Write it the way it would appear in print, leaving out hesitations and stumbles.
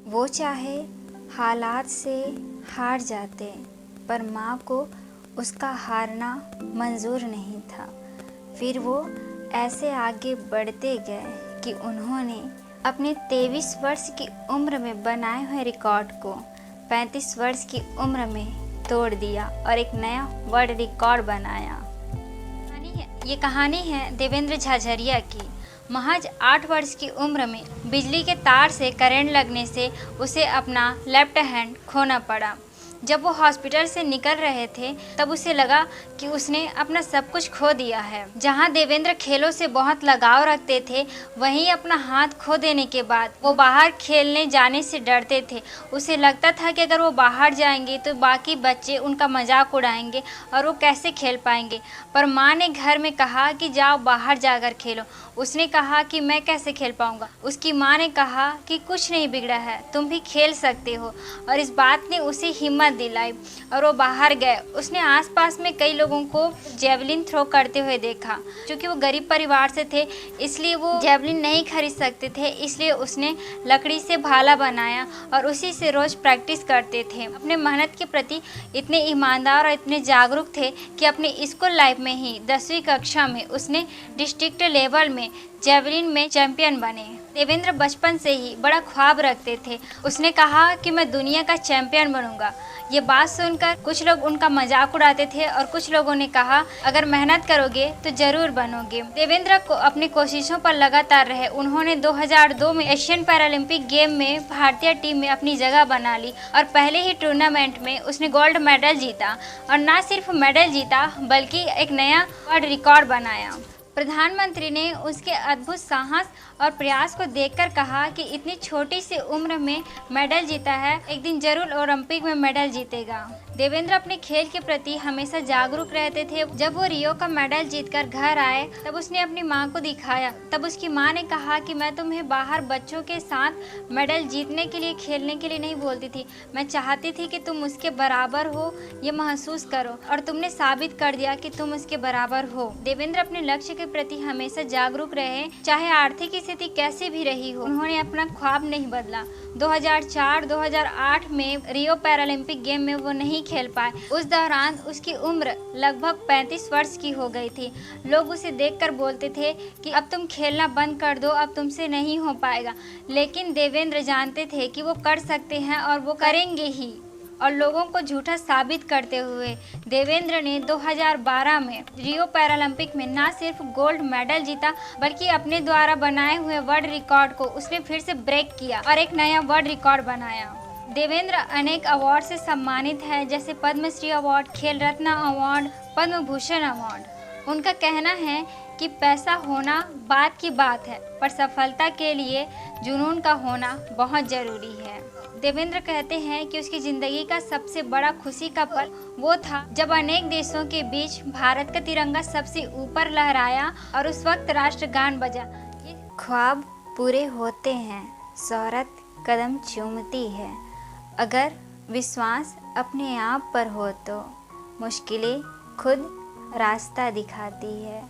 वो चाहे हालात से हार जाते, पर माँ को उसका हारना मंजूर नहीं था। फिर वो ऐसे आगे बढ़ते गए कि उन्होंने अपने 23 वर्ष की उम्र में बनाए हुए रिकॉर्ड को 35 वर्ष की उम्र में तोड़ दिया और एक नया वर्ल्ड रिकॉर्ड बनाया। ये कहानी है देवेंद्र झाझरिया की। महज 8 वर्ष की उम्र में बिजली के तार से करंट लगने से उसे अपना लेफ्ट हैंड खोना पड़ा। जब वो हॉस्पिटल से निकल रहे थे तब उसे लगा कि उसने अपना सब कुछ खो दिया है। जहां देवेंद्र खेलों से बहुत लगाव रखते थे, वहीं अपना हाथ खो देने के बाद वो बाहर खेलने जाने से डरते थे। उसे लगता था कि अगर वो बाहर जाएंगे तो बाकी बच्चे उनका मजाक उड़ाएंगे और वो कैसे खेल पाएंगे। पर माँ ने घर में कहा कि जाओ बाहर जाकर खेलो। उसने कहा कि मैं कैसे खेल पाऊंगा। उसकी माँ ने कहा कि कुछ नहीं बिगड़ा है, तुम भी खेल सकते हो, और इस बात ने उसे हिम्मत दिलाई और वो बाहर गए। उसने आसपास में कई लोगों को जेवलिन थ्रो करते हुए देखा। क्योंकि वो गरीब परिवार से थे इसलिए वो जेवलिन नहीं खरीद सकते थे, इसलिए उसने लकड़ी से भाला बनाया और उसी से रोज प्रैक्टिस करते थे। अपने मेहनत के प्रति इतने ईमानदार और इतने जागरूक थे कि अपने स्कूल लाइफ में ही 10वीं कक्षा में उसने डिस्ट्रिक्ट लेवल में जेवलिन में चैंपियन बने। देवेंद्र बचपन से ही बड़ा ख्वाब रखते थे। उसने कहा कि मैं दुनिया का चैंपियन बनूंगा। ये बात सुनकर कुछ लोग उनका मजाक उड़ाते थे और कुछ लोगों ने कहा अगर मेहनत करोगे तो जरूर बनोगे। देवेंद्र को अपनी कोशिशों पर लगातार रहे। उन्होंने 2002 में एशियन पैरालंपिक गेम में भारतीय टीम में अपनी जगह बना ली और पहले ही टूर्नामेंट में उसने गोल्ड मेडल जीता, और न सिर्फ मेडल जीता बल्कि एक नया वर्ल्ड रिकॉर्ड बनाया। प्रधानमंत्री ने उसके अद्भुत साहस और प्रयास को देखकर कहा कि इतनी छोटी सी उम्र में मेडल जीता है, एक दिन जरूर ओलंपिक में मेडल जीतेगा। देवेंद्र अपने खेल के प्रति हमेशा जागरूक रहते थे। जब वो रियो का मेडल जीतकर घर आए तब उसने अपनी माँ को दिखाया। तब उसकी माँ ने कहा कि मैं तुम्हें बाहर बच्चों के साथ मेडल जीतने के लिए, खेलने के लिए नहीं बोलती थी, मैं चाहती थी कि तुम उसके बराबर हो, ये महसूस करो, और तुमने साबित कर दिया कि तुम उसके बराबर हो। देवेंद्र अपने लक्ष्य के प्रति हमेशा जागरूक रहे, चाहे आर्थिक स्थिति कैसी भी रही हो। उन्होंने अपना ख्वाब नहीं बदला। 2004-2008 में रियो पैरालंपिक गेम में वो नहीं खेल पाए। उस दौरान उसकी उम्र लगभग 35 वर्ष की हो गई थी। लोग उसे देखकर बोलते थे कि अब तुम खेलना बंद कर दो, अब तुमसे नहीं हो पाएगा। लेकिन देवेंद्र जानते थे कि वो कर सकते हैं और वो करेंगे ही। और लोगों को झूठा साबित करते हुए देवेंद्र ने 2012 में रियो पैरालंपिक में न सिर्फ गोल्ड मेडल जीता बल्कि अपने द्वारा बनाए हुए वर्ल्ड रिकॉर्ड को उसने फिर से ब्रेक किया और एक नया वर्ल्ड रिकॉर्ड बनाया। देवेंद्र अनेक अवार्ड से सम्मानित है, जैसे पद्मश्री अवार्ड, खेल रत्न अवार्ड, पद्म भूषण अवार्ड। उनका कहना है कि पैसा होना बात की बात है, पर सफलता के लिए जुनून का होना बहुत ज़रूरी है। देवेंद्र कहते हैं कि उसकी ज़िंदगी का सबसे बड़ा खुशी का पल वो था जब अनेक देशों के बीच भारत का तिरंगा सबसे ऊपर लहराया और उस वक्त राष्ट्रगान बजा। ये ख्वाब पूरे होते हैं, शोहरत कदम चूमती है, अगर विश्वास अपने आप पर हो तो मुश्किलें खुद रास्ता दिखाती है।